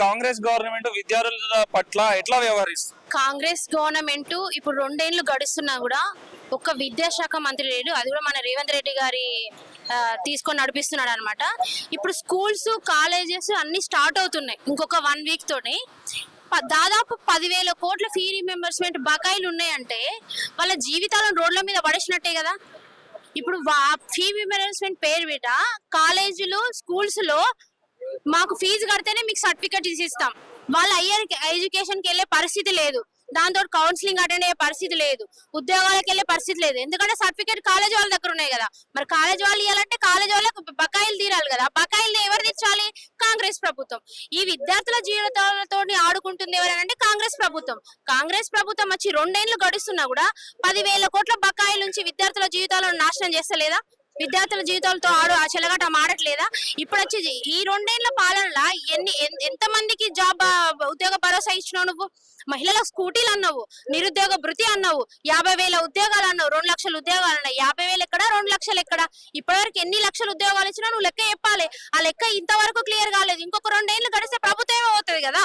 Congress government విద్యార్థుల పట్ల ఎట్లా వ్యవహరిస్తుంది? కాంగ్రెస్ గవర్నమెంట్ ఇప్పుడు 2 ఏళ్లు గడుస్తున్నా కూడా ఒక్క విద్యాశాఖ మంత్రి లేడు. అది కూడా మన రేవంత్ రెడ్డి గారి తీసుకొని నడిపిస్తున్నాడు అనమాట. ఇప్పుడు స్కూల్స్ కాలేజెస్ అన్ని స్టార్ట్ అవుతున్నాయి ఇంకొక 1 వీక్ తోనే. దాదాపు 10,000 కోట్ల ఫీ రీమెంబర్స్మెంట్ బకాయిలు ఉన్నాయంటే వాళ్ళ జీవితాలను రోడ్ల మీద పడేసినట్టే కదా. ఇప్పుడు ఫీ రీమెంబర్స్మెంట్ పేరు మీద కాలేజీలు స్కూల్స్ లో మాకు ఫీజు కడితేనే మీకు సర్టిఫికెట్ ఇస్తాం, వాళ్ళ హయ్యర్ ఎడ్యుకేషన్కి వెళ్ళే పరిస్థితి లేదు, దాంతో కౌన్సిలింగ్ అటెండ్ అయ్యే పరిస్థితి లేదు, ఉద్యోగాలకు వెళ్ళే పరిస్థితి లేదు. ఎందుకంటే సర్టిఫికేట్ కాలేజ్ వాళ్ళ దగ్గర ఉన్నాయి కదా. మరి కాలేజ్ వాళ్ళు ఇవ్వాలంటే కాలేజ్ వాళ్ళకు బకాయిలు తీరాలి కదా. బకాయిలు ఎవరు తీర్చాలి? కాంగ్రెస్ ప్రభుత్వం. ఈ విద్యార్థుల జీవితాలతో ఆడుకుంటుంది ఎవరంటే కాంగ్రెస్ ప్రభుత్వం. కాంగ్రెస్ ప్రభుత్వం వచ్చి 2 ఏళ్లు గడుస్తున్నా కూడా 10,000 కోట్ల బకాయిల నుంచి విద్యార్థుల జీవితాలను నాశనం చేస్తలేదా? విద్యార్థుల జీవితాలతో చెలగాట ఆడట్లేదా? ఇప్పుడు వచ్చి ఈ 2 ఏళ్ల పాలనలో ఎంత మందికి జాబ్ ఉద్యోగ భరోసా ఇచ్చినావు నువ్వు? మహిళలకు స్కూటీలు అన్నావు, నిరుద్యోగ భృతి అన్నావు, 50,000 ఉద్యోగాలు అన్నావు, 2 లక్షల ఉద్యోగాలు అన్నావు. 50,000 ఎక్కడ, 2 లక్షలు ఎక్కడ? ఇప్పటివరకు ఎన్ని లక్షల ఉద్యోగాలు ఇచ్చినా నువ్వు లెక్క చెప్పాలి. ఆ లెక్క ఇంతవరకు క్లియర్ కాలేదు. ఇంకొక 2 ఏళ్లు గడిస్తే ప్రభుత్వమే అవుతుంది కదా.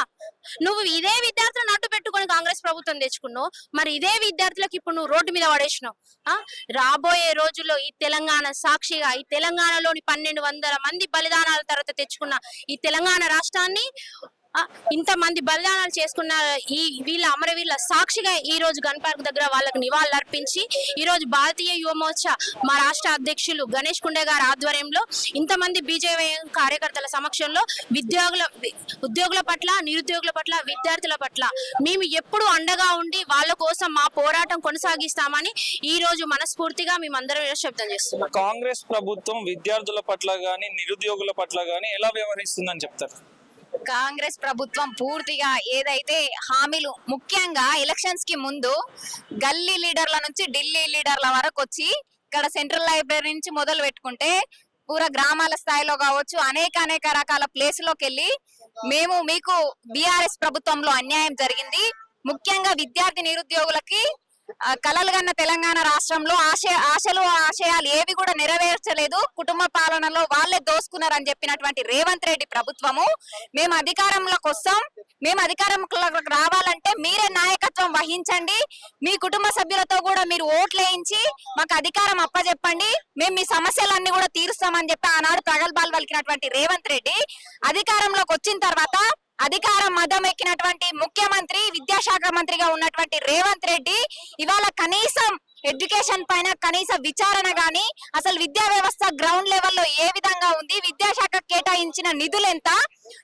నువ్వు ఇదే విద్యార్థులను అడ్డు పెట్టుకొని కాంగ్రెస్ ప్రభుత్వం తెచ్చుకున్నావు. మరి ఇదే విద్యార్థులకు ఇప్పుడు నువ్వు రోడ్డు మీద పడేసినావు. రాబోయే రోజుల్లో ఈ తెలంగాణ సాక్షిగా ఈ తెలంగాణలోని 1,200 మంది బలిదానాల తర్వాత తెచ్చుకున్న ఈ తెలంగాణ రాష్ట్రాన్ని ఇంతమంది బలిదానాలు చేసుకున్న వీళ్ళ అమరవీరుల సాక్షిగా ఈ రోజు గన్ పార్క్ దగ్గర వాళ్ళకి నివాళులు అర్పించి ఈ రోజు భారతీయ యువ మోర్చా మా రాష్ట్ర అధ్యక్షులు గణేష్ కుండే గారి ఆధ్వర్యంలో ఇంతమంది బీజేపీ కార్యకర్తల సమక్షంలో ఉద్యోగుల పట్ల, నిరుద్యోగుల పట్ల, విద్యార్థుల పట్ల మేము ఎప్పుడు అండగా ఉండి వాళ్ళ కోసం మా పోరాటం కొనసాగిస్తామని ఈ రోజు మనస్ఫూర్తిగా మేమందరం శబ్దం చేస్తున్నాం. కాంగ్రెస్ ప్రభుత్వం విద్యార్థుల పట్ల గానీ నిరుద్యోగుల పట్ల గానీ ఎలా వ్యవహరిస్తుందని చెప్తారు? కాంగ్రెస్ ప్రభుత్వం పూర్తిగా ఏదైతే హామీలు, ముఖ్యంగా ఎలక్షన్స్ కి ముందు గల్లీ లీడర్ల నుంచి ఢిల్లీ లీడర్ల వరకు వచ్చి ఇక్కడ సెంట్రల్ లైబ్రరీ నుంచి మొదలు పెట్టుకుంటే పూరా గ్రామాల స్థాయిలో కావచ్చు అనేక రకాల ప్లేసులోకి వెళ్ళి మేము మీకు బీఆర్ఎస్ ప్రభుత్వంలో అన్యాయం జరిగింది, ముఖ్యంగా విద్యార్థి నిరుద్యోగులకి కలలు కన్న తెలంగాణ రాష్ట్రంలో ఆశయాలు ఏవి కూడా నెరవేర్చలేదు, కుటుంబ పాలనలో వాళ్ళే దోసుకున్నారని చెప్పినటువంటి రేవంత్ రెడ్డి ప్రభుత్వము మేము అధికారంలోకి వస్తాం, మేము అధికారంలోకి రావాలంటే మీరే నాయకత్వం వహించండి, మీ కుటుంబ సభ్యులతో కూడా మీరు ఓట్లు వేయించి మాకు అధికారం అప్పచెప్పండి, మేము మీ సమస్యలన్నీ కూడా తీరుస్తామని చెప్పి ఆనాడు ప్రగల్భాలు పలికినటువంటి రేవంత్ రెడ్డి అధికారంలోకి వచ్చిన తర్వాత అధికారం మదం ఎక్కినటువంటి ముఖ్యమంత్రి, విద్యాశాఖ మంత్రిగా ఉన్నటువంటి రేవంత్ రెడ్డి ఇవాళ కనీసం ఎడ్యుకేషన్ పైన కనీస విచారణ గాని, అసలు విద్యా వ్యవస్థ గ్రౌండ్ లెవెల్లో ఏ విధంగా ఉంది, విద్యాశాఖ కేటాయించిన నిధులు ఎంత,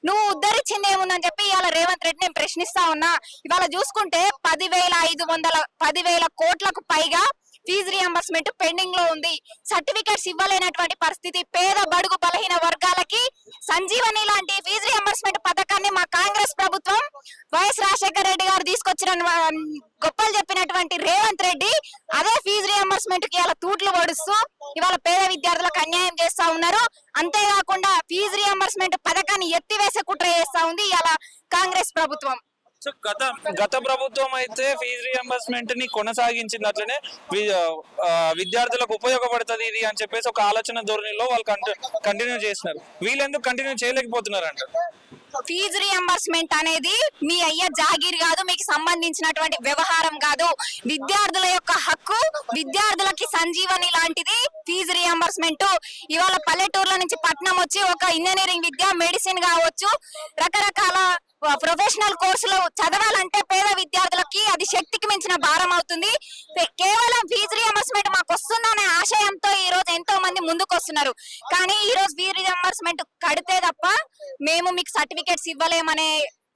నువ్వు ఉద్ధరించింది ఏముందని చెప్పి ఇవాళ రేవంత్ రెడ్డి నేను ప్రశ్నిస్తా ఉన్నా. ఇవాళ చూసుకుంటే 10,000 కోట్లకు పైగా ఫీజు రియంబర్స్మెంట్ పెండింగ్ లో ఉంది. సర్టిఫికెట్స్ ఇవ్వలేనటువంటి పరిస్థితి. పేద బడుగు బలహీన వర్గాలకి సంజీవని లాంటి ఫీజు రియంబర్స్మెంట్ పథకాన్ని మా కాంగ్రెస్ ప్రభుత్వం వైఎస్ రాజశేఖర రెడ్డి గారు తీసుకొచ్చిన గొప్పలు చెప్పినటువంటి రేవంత్ రెడ్డి అదే ఫీజు రియంబర్స్మెంట్ కి ఇలా తూట్లు పొడుస్తూ ఇవాళ పేద విద్యార్థులకు అన్యాయం చేస్తా ఉన్నారు. అంతేకాకుండా ఫీజు రియంబర్స్మెంట్ పథకాన్ని ఎత్తివేసే కుట్ర చేస్తా ఉంది ఇలా కాంగ్రెస్ ప్రభుత్వం. గత ప్రభుత్వం అయితే ఫీజు రియంబర్స్మెంట్ ని కొనసాగించింది, అట్లనే విద్యార్థులకు ఉపయోగపడుతుంది ఇది అని చెప్పేసి ఒక ఆలోచన ధోరణిలో వాళ్ళు కంటిన్యూ చేస్తున్నారు. వీళ్ళు ఎందుకు కంటిన్యూ చేయలేకపోతున్నారు అంట? ఫీజు రియంబర్స్మెంట్ అనేది మీ అయ్యే జాగీర్ కాదు, మీకు సంబంధించినటువంటి వ్యవహారం కాదు. విద్యార్థుల యొక్క హక్కు, విద్యార్థులకి సంజీవని లాంటిది ఫీజు రియంబర్స్మెంట్. ఇవాళ పల్లెటూర్ల నుంచి పట్నం వచ్చి ఒక ఇంజనీరింగ్ విద్య, మెడిసిన్ కావచ్చు, రకరకాల ప్రొఫెషనల్ కోర్సులు చదవాలంటే పేద విద్యార్థులకి అది శక్తికి మించిన భారం అవుతుంది. కేవలం ఫీజు రియంబర్స్మెంట్ మాకు వస్తుందనే ఆశయంతో ఈ రోజు ఎంతో మంది ముందుకు వస్తున్నారు. కానీ ఈ రోజు ఫీజు రియంబర్స్మెంట్ కడితే తప్ప మేము మీకు సర్టిఫికెట్స్ ఇవ్వలేమనే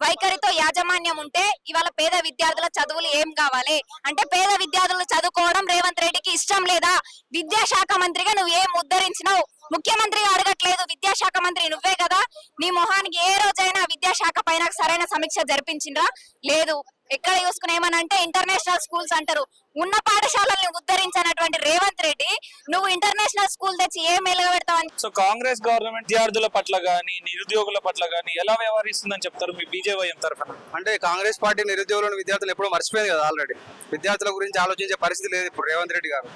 వైఖరితో యాజమాన్యం ఉంటే ఇవాళ పేద విద్యార్థుల చదువులు ఏం కావాలి అంటే, పేద విద్యార్థులు చదువుకోవడం రేవంత్ రెడ్డికి ఇష్టం లేదా? విద్యాశాఖ మంత్రిగా నువ్వు ఏం ఉద్ధరించినావు? ముఖ్యమంత్రిగా అడగట్లేదు, విద్యాశాఖ మంత్రి నువ్వే కదా. నీ మొహానికి ఏ రోజైనా విద్యాశాఖ పైన సరైన సమీక్ష జరిపించిండ్రా? లేదు. ఎక్కడ చూసుకుని ఏమనంటే ఇంటర్నేషనల్ స్కూల్స్ అంటారు. ఉన్న పాఠశాలల్ని ఉద్ధరించినటువంటి రేవంత్ రెడ్డి నువ్వు ఇంటర్నేషనల్ స్కూల్ తెచ్చి ఏం మెలుగబెడతావని. సో కాంగ్రెస్ గవర్నమెంట్ విద్యార్థుల పట్ల గానీ నిరుద్యోగుల పట్ల గానీ ఎలా వ్యవహరిస్తుందని చెప్తారు మీ బీజేపీ తరఫున? అంటే కాంగ్రెస్ పార్టీ నిరుద్యోగులను విద్యార్థులు ఎప్పుడో మర్చిపోయింది కదా. ఆల్రెడీ విద్యార్థుల గురించి ఆలోచించే పరిస్థితి లేదు ఇప్పుడు రేవంత్ రెడ్డి గారు.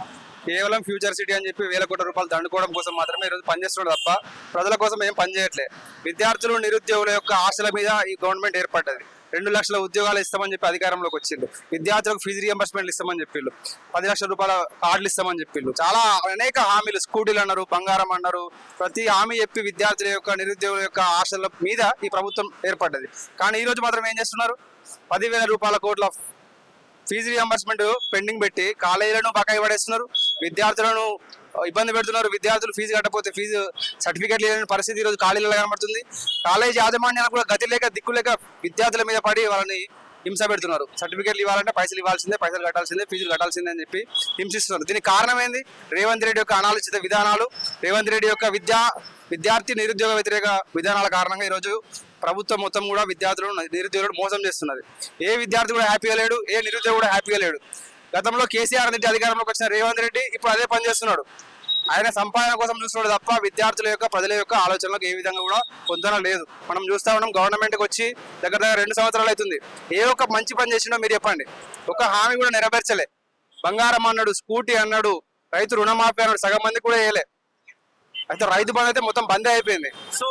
కేవలం ఫ్యూచర్ సిటీ అని చెప్పి వేల కోట్ల రూపాయలు దండుకోవడం కోసం మాత్రమే ఈరోజు పనిచేస్తున్నాడు తప్ప ప్రజల కోసం ఏం పనిచేయట్లే. విద్యార్థులు నిరుద్యోగుల యొక్క ఆశల మీద ఈ గవర్నమెంట్ ఏర్పడ్డది. 2 లక్షల ఉద్యోగాలు ఇస్తామని చెప్పి అధికారంలోకి వచ్చిండు. విద్యార్థులకు ఫీజు రియంబర్స్మెంట్లు ఇస్తామని చెప్పిళ్ళు, 10 లక్షల రూపాయల కార్డులు ఇస్తామని చెప్పిళ్ళు. చాలా అనేక హామీలు, స్కూటీలు అన్నారు, బంగారం అన్నారు, ప్రతి హామీ చెప్పి విద్యార్థుల యొక్క నిరుద్యోగుల యొక్క ఆశల మీద ఈ ప్రభుత్వం ఏర్పడ్డది. కానీ ఈ రోజు మాత్రం ఏం చేస్తున్నారు? 10,000 రూపాయల కోట్ల ఫీజు రియంబర్స్మెంట్ పెండింగ్ పెట్టి కాలేజీలను బకాయి పడేస్తున్నారు, విద్యార్థులను ఇబ్బంది పెడుతున్నారు. విద్యార్థులు ఫీజు కట్టకపోతే ఫీజు సర్టిఫికేట్ లేని పరిస్థితి ఈరోజు కాలేజీలో కనబడుతుంది. కాలేజీ యాజమాన్యాలు కూడా గతి లేక దిక్కు లేక విద్యార్థుల మీద పడి వాళ్ళని హింస పెడుతున్నారు. సర్టిఫికేట్లు ఇవ్వాలంటే పైసలు ఇవ్వాల్సిందే, పైసలు కట్టాల్సిందే, ఫీజులు కట్టాల్సిందే అని చెప్పి హింసిస్తున్నారు. దీనికి కారణం ఏంది? రేవంత్ రెడ్డి యొక్క అనాలోచిత విధానాలు, రేవంత్ రెడ్డి యొక్క విద్యార్థి నిరుద్యోగ వ్యతిరేక విధానాల కారణంగా ఈరోజు ప్రభుత్వం మొత్తం కూడా విద్యార్థులను నిరుద్యోగులు మోసం చేస్తున్నది. ఏ విద్యార్థి కూడా హ్యాపీగా లేడు, ఏ నిరుద్యోగి కూడా హ్యాపీగా లేడు. గతంలో కేసీఆర్ రెడ్డి అధికారంలోకి వచ్చిన రేవంత్ రెడ్డి ఇప్పుడు అదే పని చేస్తున్నాడు. ఆయన సంపాదన కోసం చూస్తున్నాడు తప్ప విద్యార్థుల యొక్క ప్రజల యొక్క ఆలోచనలకు ఏ విధంగా కూడా పొందన లేదు. మనం చూస్తా ఉన్నాం, గవర్నమెంట్కి వచ్చి దగ్గర 2 సంవత్సరాలు అవుతుంది. ఏ ఒక్క మంచి పని చేసిండో మీరు చెప్పండి. ఒక హామీ కూడా నెరవేర్చలే. బంగారం అన్నాడు, స్కూటీ అన్నాడు, రైతు రుణమాఫీ అన్నాడు, సగం మంది కూడా వేయలే. అయితే రైతు బంధు అయితే మొత్తం బందే అయిపోయింది. సో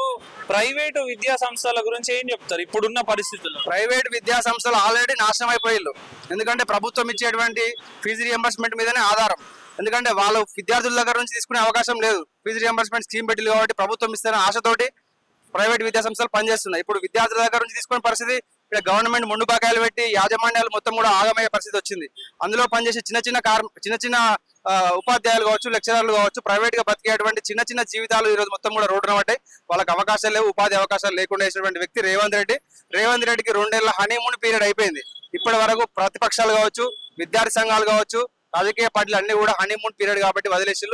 ప్రైవేటు విద్యా సంస్థల గురించి ఏం చెప్తారు ఇప్పుడున్న పరిస్థితుల్లో? ప్రైవేట్ విద్యా సంస్థలు ఆల్రెడీ నాశనం అయిపోయిళ్ళు. ఎందుకంటే ప్రభుత్వం ఇచ్చేటువంటి ఫీజు రియంబర్స్మెంట్ మీదనే ఆధారం. ఎందుకంటే వాళ్ళు విద్యార్థుల దగ్గర నుంచి తీసుకునే అవకాశం లేదు. ఫీజు రియంబర్స్మెంట్ స్కీమ్ పెట్టింది కాబట్టి ప్రభుత్వం ఇస్తున్న ఆశతోటి ప్రైవేట్ విద్యా సంస్థలు పనిచేస్తున్నాయి. ఇప్పుడు విద్యార్థుల దగ్గర నుంచి తీసుకునే పరిస్థితి ఇక్కడ గవర్నమెంట్ ముందు బకాయిలు పెట్టి యాజమాన్యాలు మొత్తం కూడా ఆగమయ్యే పరిస్థితి వచ్చింది. అందులో పనిచేసే చిన్న చిన్న ఉపాధ్యాయులు కావచ్చు, లెక్చరర్లు కావచ్చు, ప్రైవేట్ గా బతికేటువంటి చిన్న చిన్న జీవితాలు ఈ రోజు మొత్తం కూడా రోడ్డున పడ్డాయి. వాళ్ళకి అవకాశాలు లేవు, ఉపాధి అవకాశాలు లేకుండా వేసినటువంటి వ్యక్తి రేవంత్ రెడ్డి. రేవంత్ రెడ్డికి 2 ఏళ్ల హనీమూన్ పీరియడ్ అయిపోయింది. ఇప్పటి వరకు ప్రతిపక్షాలు కావచ్చు, విద్యార్థి సంఘాలు కావచ్చు, రాజకీయ పార్టీలు అన్ని కూడా హనీమూన్ పీరియడ్ కాబట్టి వదిలేసిళ్ళు.